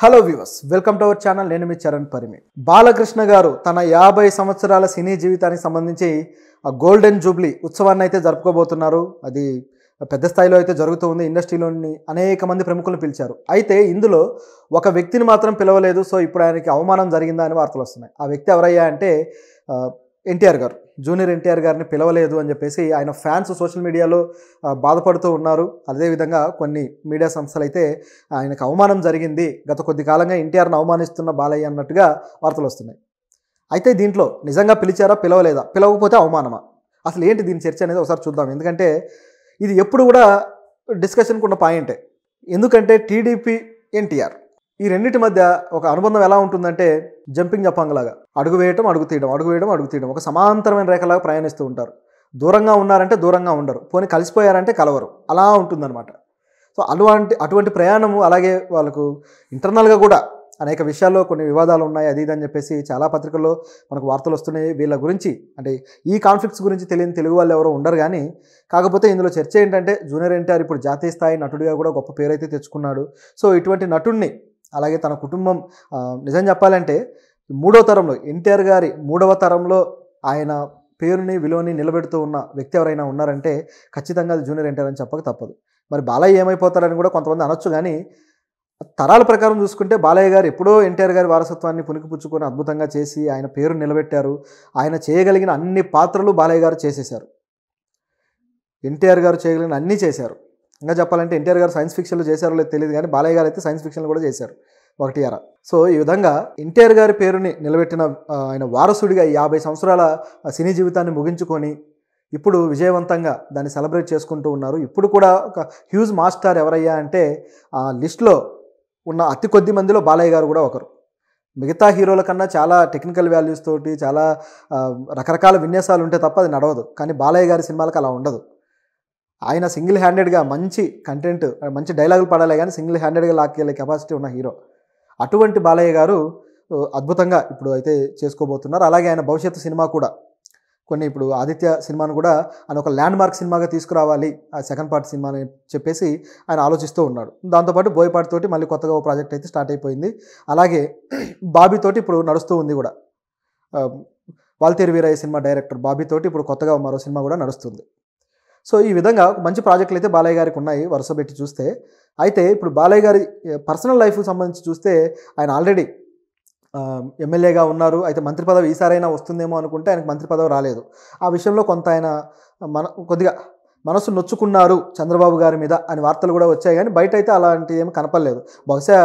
Hello viewers, welcome to our channel. నేను మీ చరణ్ పరిమి. బాలకృష్ణ గారు తన 50 సంవత్సరాల సినీ జీవితానికి సంబంధించి గోల్డెన్ జూబ్లీ ఉత్సవాన్ని అయితే జరుపుకోబోతున్నారు. అది పెద్ద స్థాయిలో అయితే జరుగుతూ ఉంది. ఇండస్ట్రీలోని అనేక మంది ప్రముఖులను పిలిచారు. అయితే ఇందులో ఒక వ్యక్తిని మాత్రం పిలవలేదు. సో ఇప్పుడు ఆయనకి అవమానం జరిగిందా అని వార్తలు వస్తున్నాయి. ఆ వ్యక్తి ఎవరయ్యా అంటే ఎన్టీఆర్ గారు. జూనియర్ ఎన్టీఆర్ గారిని పిలవలేదు అని చెప్పేసి ఆయన ఫ్యాన్స్ సోషల్ మీడియాలో బాధపడుతూ ఉన్నారు. అదేవిధంగా కొన్ని మీడియా సంస్థలు అయితే ఆయనకు అవమానం జరిగింది, గత కొద్ది కాలంగా ఎన్టీఆర్ని అవమానిస్తున్న బాలయ్య అన్నట్టుగా వార్తలు వస్తున్నాయి. అయితే దీంట్లో నిజంగా పిలిచారా, పిలవలేదా, పిలవకపోతే అవమానమా, అసలు ఏంటి దీని చర్చ అనేది ఒకసారి చూద్దాం. ఎందుకంటే ఇది ఎప్పుడు కూడా డిస్కషన్కి ఉన్న పాయింటే. ఎందుకంటే టీడీపీ, ఎన్టీఆర్ ఈ రెండింటి మధ్య ఒక అనుబంధం ఎలా ఉంటుందంటే జంపింగ్ జపాంగ్లాగా అడుగు వేయటం, అడుగు తీయడం, అడుగు వేయడం, అడుగు తీయడం, ఒక సమాంతరమైన రేఖలాగా ప్రయాణిస్తూ ఉంటారు. దూరంగా ఉన్నారంటే దూరంగా ఉండరు, పోనీ కలిసిపోయారంటే కలవరు, అలా ఉంటుందన్నమాట. సో అటువంటి ప్రయాణము. అలాగే వాళ్ళకు ఇంటర్నల్గా కూడా అనేక విషయాల్లో కొన్ని వివాదాలు ఉన్నాయి, అది ఇది అని చెప్పేసి చాలా పత్రికల్లో మనకు వార్తలు వస్తున్నాయి. వీళ్ళ గురించి అంటే ఈ కాన్ఫ్లిక్ట్స్ గురించి తెలియని తెలుగు వాళ్ళు ఎవరో ఉండరు. కానీ కాకపోతే ఇందులో చర్చ ఏంటంటే జూనియర్ ఎన్టీఆర్ ఇప్పుడు జాతీయ స్థాయి నటుడిగా కూడా గొప్ప పేరైతే తెచ్చుకున్నాడు. సో ఇటువంటి నటుడిని, అలాగే తన కుటుంబం, నిజం చెప్పాలంటే మూడో తరంలో ఎన్టీఆర్ గారి మూడవ తరంలో ఆయన పేరుని విలువని నిలబెడుతూ ఉన్న వ్యక్తి ఎవరైనా ఉన్నారంటే ఖచ్చితంగా అది జూనియర్ ఎన్టీఆర్ అని చెప్పక తప్పదు. మరి బాలయ్య ఏమైపోతారని కూడా కొంతమంది అనొచ్చు. కానీ తరాల ప్రకారం చూసుకుంటే బాలయ్య గారు ఎప్పుడో ఎన్టీఆర్ గారి వారసత్వాన్ని పుణికిపుచ్చుకొని అద్భుతంగా చేసి ఆయన పేరు నిలబెట్టారు. ఆయన చేయగలిగిన అన్ని పాత్రలు బాలయ్య గారు చేసేశారు. ఎన్టీఆర్ గారు చేయగలిగిన అన్నీ చేశారు. ఇంకా చెప్పాలంటే ఎన్టీఆర్ గారు సైన్స్ ఫిక్షన్లో చేశారో లేదు తెలియదు, కానీ బాలయ్య గారు అయితే సైన్స్ ఫిక్షన్లు కూడా చేశారు ఒకటి అర. సో ఈ విధంగా ఎన్టీఆర్ గారి పేరుని నిలబెట్టిన ఆయన వారసుడిగా 50 సంవత్సరాల సినీ జీవితాన్ని ముగించుకొని ఇప్పుడు విజయవంతంగా దాన్ని సెలబ్రేట్ చేసుకుంటూ ఉన్నారు. ఇప్పుడు కూడా ఒక హ్యూజ్ మాస్టర్ ఎవరయ్యా అంటే ఆ లిస్ట్లో ఉన్న అతి కొద్ది మందిలో బాలయ్య గారు కూడా ఒకరు. మిగతా హీరోల కన్నా చాలా టెక్నికల్ వాల్యూస్ తోటి చాలా రకరకాల విన్యాసాలు ఉంటే తప్ప అది నడవదు. కానీ బాలయ్య గారి సినిమాలకు అలా ఉండదు. ఆయన సింగిల్ హ్యాండెడ్గా మంచి కంటెంట్, మంచి డైలాగులు పడాలి, కానీ సింగిల్ హ్యాండెడ్గా లాక్కెళ్ళే కెపాసిటీ ఉన్న హీరో. అటువంటి బాలయ్య గారు అద్భుతంగా ఇప్పుడు అయితే చేసుకోబోతున్నారు. అలాగే ఆయన భవిష్యత్తు సినిమా కూడా కొన్ని, ఇప్పుడు ఆదిత్య సినిమాను కూడా ఆయన ఒక ల్యాండ్ మార్క్ సినిమాగా తీసుకురావాలి, ఆ సెకండ్ పార్ట్ సినిమా అని చెప్పేసి ఆయన ఆలోచిస్తూ ఉన్నాడు. దాంతోపాటు బోయపాటి తోటి మళ్ళీ కొత్తగా ఒక ప్రాజెక్ట్ అయితే స్టార్ట్ అయిపోయింది. అలాగే బాబీతోటి ఇప్పుడు నడుస్తూ ఉంది కూడా. వాల్తేరు వీరయ్య సినిమా డైరెక్టర్ బాబీతోటి ఇప్పుడు కొత్తగా మరో సినిమా కూడా నడుస్తుంది. సో ఈ విధంగా మంచి ప్రాజెక్టులు అయితే బాలయ్య గారికి ఉన్నాయి వరుస పెట్టి చూస్తే. అయితే ఇప్పుడు బాలయ్య గారి పర్సనల్ లైఫ్కి సంబంధించి చూస్తే ఆయన ఆల్రెడీ ఎమ్మెల్యేగా ఉన్నారు. అయితే మంత్రి పదవి ఈసారైనా వస్తుందేమో అనుకుంటే ఆయనకు మంత్రి పదవి రాలేదు. ఆ విషయంలో కొంత ఆయన కొద్దిగా మనసు నొచ్చుకున్నారు చంద్రబాబు గారి మీద అని వార్తలు కూడా వచ్చాయి. కానీ బయట అయితే అలాంటివి ఏమి కనపడలేదు. బహుశా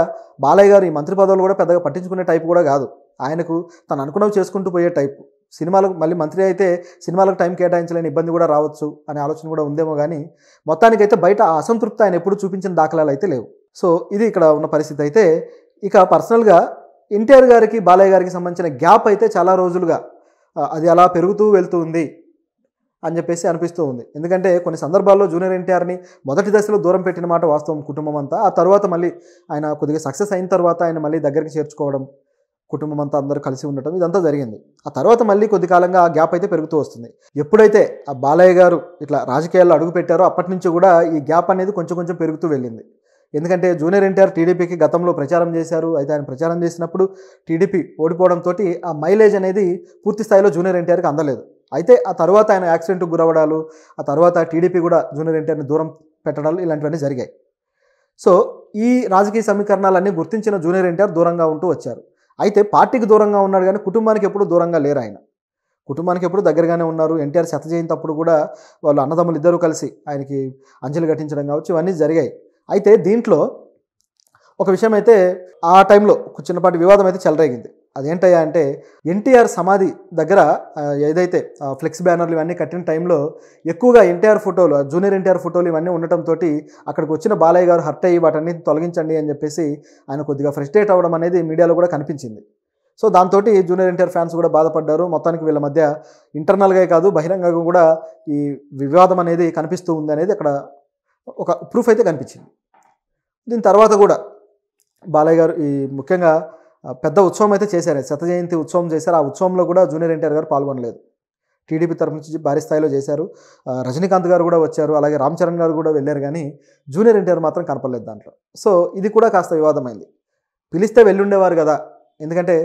బాలయ్య గారు ఈ మంత్రి పదవులు కూడా పెద్దగా పట్టించుకునే టైపు కూడా కాదు. ఆయనకు తను అనుకున్నవి చేసుకుంటూ పోయే టైపు. సినిమాలకు మళ్ళీ మంత్రి అయితే సినిమాలకు టైం కేటాయించలేని ఇబ్బంది కూడా రావచ్చు అనే ఆలోచన కూడా ఉందేమో. కానీ మొత్తానికైతే బయట ఆ అసంతృప్తి ఆయన ఎప్పుడు చూపించిన దాఖలాలు అయితే లేవు. సో ఇది ఇక్కడ ఉన్న పరిస్థితి. అయితే ఇక పర్సనల్గా ఎన్టీఆర్ గారికి బాలయ్య గారికి సంబంధించిన గ్యాప్ అయితే చాలా రోజులుగా అది అలా పెరుగుతూ వెళ్తూ ఉంది అని చెప్పేసి అనిపిస్తూ ఉంది. ఎందుకంటే కొన్ని సందర్భాల్లో జూనియర్ ఎన్టీఆర్ని మొదటి దశలో దూరం పెట్టిన మాట వాస్తవం, కుటుంబం అంతా. ఆ తర్వాత మళ్ళీ ఆయన కొద్దిగా సక్సెస్ అయిన తర్వాత ఆయన మళ్ళీ దగ్గరికి చేర్చుకోవడం, కుటుంబం అంతా అందరూ కలిసి ఉండటం, ఇదంతా జరిగింది. ఆ తర్వాత మళ్ళీ కొద్ది కాలంగా ఆ గ్యాప్ అయితే పెరుగుతూ వస్తుంది. ఎప్పుడైతే ఆ బాలయ్య గారు ఇట్లా రాజకీయాల్లో అడుగు పెట్టారో అప్పటి నుంచి కూడా ఈ గ్యాప్ అనేది కొంచెం కొంచెం పెరుగుతూ వెళ్ళింది. ఎందుకంటే జూనియర్ ఎన్టీఆర్ టీడీపీకి గతంలో ప్రచారం చేశారు. అయితే ఆయన ప్రచారం చేసినప్పుడు టీడీపీ ఓడిపోవడంతో ఆ మైలేజ్ అనేది పూర్తి స్థాయిలో జూనియర్ ఎన్టీఆర్కి అందలేదు. అయితే ఆ తర్వాత ఆయన యాక్సిడెంట్కి గురవడాలు, ఆ తర్వాత టీడీపీ కూడా జూనియర్ ఎన్టీఆర్ని దూరం పెట్టడాలు, ఇలాంటివన్నీ జరిగాయి. సో ఈ రాజకీయ సమీకరణాలన్నీ గుర్తించిన జూనియర్ ఎన్టీఆర్ దూరంగా ఉంటూ వచ్చారు. అయితే పార్టీకి దూరంగా ఉన్నాడు, కానీ కుటుంబానికి ఎప్పుడు దూరంగా లేరు. ఆయన కుటుంబానికి ఎప్పుడు దగ్గరగానే ఉన్నారు. ఎన్టీఆర్ శత జయంతి అప్పుడు కూడా వాళ్ళు అన్నదమ్ములు ఇద్దరూ కలిసి ఆయనకి అంజలి ఘటించడం కావచ్చు, ఇవన్నీ జరిగాయి. అయితే దీంట్లో ఒక విషయం అయితే ఆ టైంలో ఒక చిన్నపాటి వివాదం అయితే చెలరేగింది. అదేంటయ్యా అంటే ఎన్టీఆర్ సమాధి దగ్గర ఏదైతే ఫ్లెక్స్ బ్యానర్లు ఇవన్నీ కట్టిన టైంలో ఎక్కువగా ఎన్టీఆర్ ఫోటోలు, జూనియర్ ఎన్టీఆర్ ఫోటోలు ఇవన్నీ ఉండటంతో అక్కడికి వచ్చిన బాలయ్య గారు హర్ట్ అయ్యి వాటన్ని తొలగించండి అని చెప్పేసి ఆయన కొద్దిగా ఫ్రస్ట్రేట్ అవ్వడం అనేది మీడియాలో కూడా కనిపించింది. సో దాంతో జూనియర్ ఎన్టీఆర్ ఫ్యాన్స్ కూడా బాధపడ్డారు. మొత్తానికి వీళ్ళ మధ్య ఇంటర్నల్గా కాదు బహిరంగంగా కూడా ఈ వివాదం అనేది కనిపిస్తూ ఉంది అనేది అక్కడ ఒక ప్రూఫ్ అయితే కనిపించింది. దీని తర్వాత కూడా బాలయ్య గారు ఈ ముఖ్యంగా పెద్ద ఉత్సవం అయితే చేశారు, శత జయంతి ఉత్సవం చేశారు. ఆ ఉత్సవంలో కూడా జూనియర్ ఎన్టీఆర్ గారు పాల్గొనలేదు. టీడీపీ తరఫు నుంచి భారీ స్థాయిలో చేశారు. రజనీకాంత్ గారు కూడా వచ్చారు, అలాగే రామ్ చరణ్ గారు కూడా వెళ్ళారు. కానీ జూనియర్ ఎన్టీఆర్ మాత్రం కనపడలేదు దాంట్లో. సో ఇది కూడా కాస్త వివాదమైంది. పిలిస్తే వెళ్ళుండేవారు కదా. ఎందుకంటే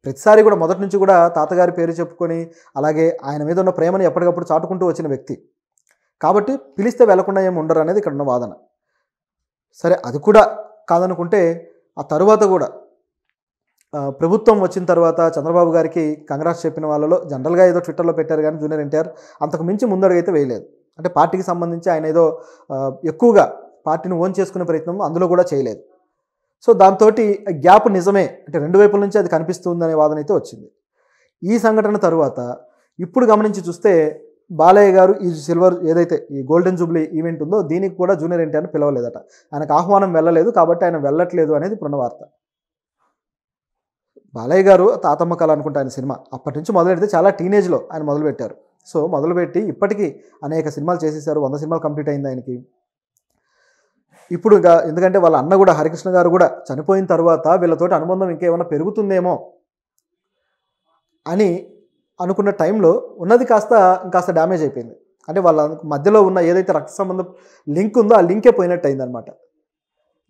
ప్రతిసారి కూడా మొదటి నుంచి కూడా తాతగారి పేరు చెప్పుకొని అలాగే ఆయన మీద ఉన్న ప్రేమని ఎప్పటికప్పుడు చాటుకుంటూ వచ్చిన వ్యక్తి కాబట్టి పిలిస్తే వెళ్లకుండా ఏమి ఉండరు అనేది ఇక్కడ ఉన్న వాదన. సరే అది కూడా కాదనుకుంటే ఆ తరువాత కూడా ప్రభుత్వం వచ్చిన తర్వాత చంద్రబాబు గారికి కంగ్రాట్స్ చెప్పిన వాళ్ళలో జనరల్గా ఏదో ట్విట్టర్లో పెట్టారు కానీ జూనియర్ ఎన్టీఆర్ అంతకు మించి ముందడుగైతే వేయలేదు. అంటే పార్టీకి సంబంధించి ఆయన ఏదో ఎక్కువగా పార్టీని ఓన్ చేసుకునే ప్రయత్నం అందులో కూడా చేయలేదు. సో దాంతో గ్యాప్ నిజమే అంటే రెండు వైపుల నుంచి అది కనిపిస్తుందనే వాదన అయితే వచ్చింది. ఈ సంఘటన తరువాత ఇప్పుడు గమనించి చూస్తే బాలయ్య గారు ఈ సిల్వర్ ఏదైతే ఈ గోల్డెన్ జూబ్లీ ఈవెంట్ ఉందో దీనికి కూడా జూనియర్ ఎన్టీఆర్ని పిలవలేదట. ఆయనకు ఆహ్వానం వెళ్ళలేదు కాబట్టి ఆయన వెళ్ళట్లేదు అనేది ఇప్పుడున్న వార్త. బాలయ్య గారు తాతమ్మ కళ అనుకుంటే ఆయన సినిమా అప్పటి నుంచి మొదలెడితే చాలా టీనేజ్లో ఆయన మొదలుపెట్టారు. సో మొదలుపెట్టి ఇప్పటికీ అనేక సినిమాలు చేసేసారు. 100 సినిమాలు కంప్లీట్ అయింది ఆయనకి. ఇప్పుడు ఎందుకంటే వాళ్ళ అన్న కూడా హరికృష్ణ గారు కూడా చనిపోయిన తర్వాత వీళ్ళతోటి అనుబంధం ఇంకేమైనా పెరుగుతుందేమో అని అనుకున్న టైంలో ఉన్నది ఇంకాస్త డ్యామేజ్ అయిపోయింది. అంటే వాళ్ళ మధ్యలో ఉన్న ఏదైతే రక్త సంబంధం లింక్ ఉందో ఆ లింకే పోయినట్టు అయిందనమాట.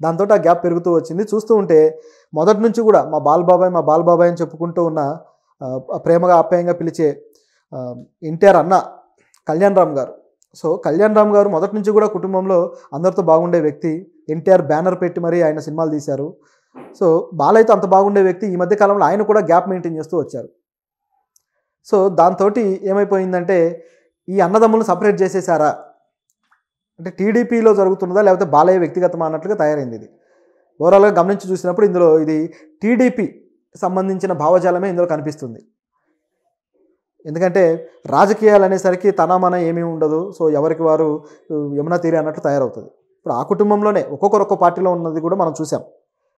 దాంతో ఆ గ్యాప్ పెరుగుతూ వచ్చింది. చూస్తూ ఉంటే మొదటి నుంచి కూడా మా బాలబాబాయ్ అని చెప్పుకుంటూ ఉన్న ప్రేమగా ఆప్యాయంగా పిలిచే ఎన్టీఆర్ అన్న కళ్యాణ్ రామ్ గారు. సో కళ్యాణ్ రామ్ గారు మొదటి నుంచి కూడా కుటుంబంలో అందరితో బాగుండే వ్యక్తి. ఎన్టీఆర్ బ్యానర్ పెట్టి మరీ ఆయన సినిమాలు తీశారు. సో బాలయ్యతో అంత బాగుండే వ్యక్తి ఈ మధ్య కాలంలో ఆయన కూడా గ్యాప్ మెయింటైన్ చేస్తూ వచ్చారు. సో దాంతో ఏమైపోయిందంటే ఈ అన్నదమ్ములను సపరేట్ చేసేసారా అంటే టీడీపీలో జరుగుతున్నదా లేకపోతే బాలయ్య వ్యక్తిగతమా అన్నట్లుగా తయారైంది. ఇది ఓవరాల్గా గమనించి చూసినప్పుడు ఇందులో ఇది టీడీపీ సంబంధించిన భావజాలమే ఇందులో కనిపిస్తుంది. ఎందుకంటే రాజకీయాలు అనేసరికి తన మన ఏమీ ఉండదు. సో ఎవరికి వారు యమునా తీరే అన్నట్లు తయారవుతుంది. ఇప్పుడు ఆ కుటుంబంలోనే ఒక్కొక్క పార్టీలో ఉన్నది కూడా మనం చూసాం.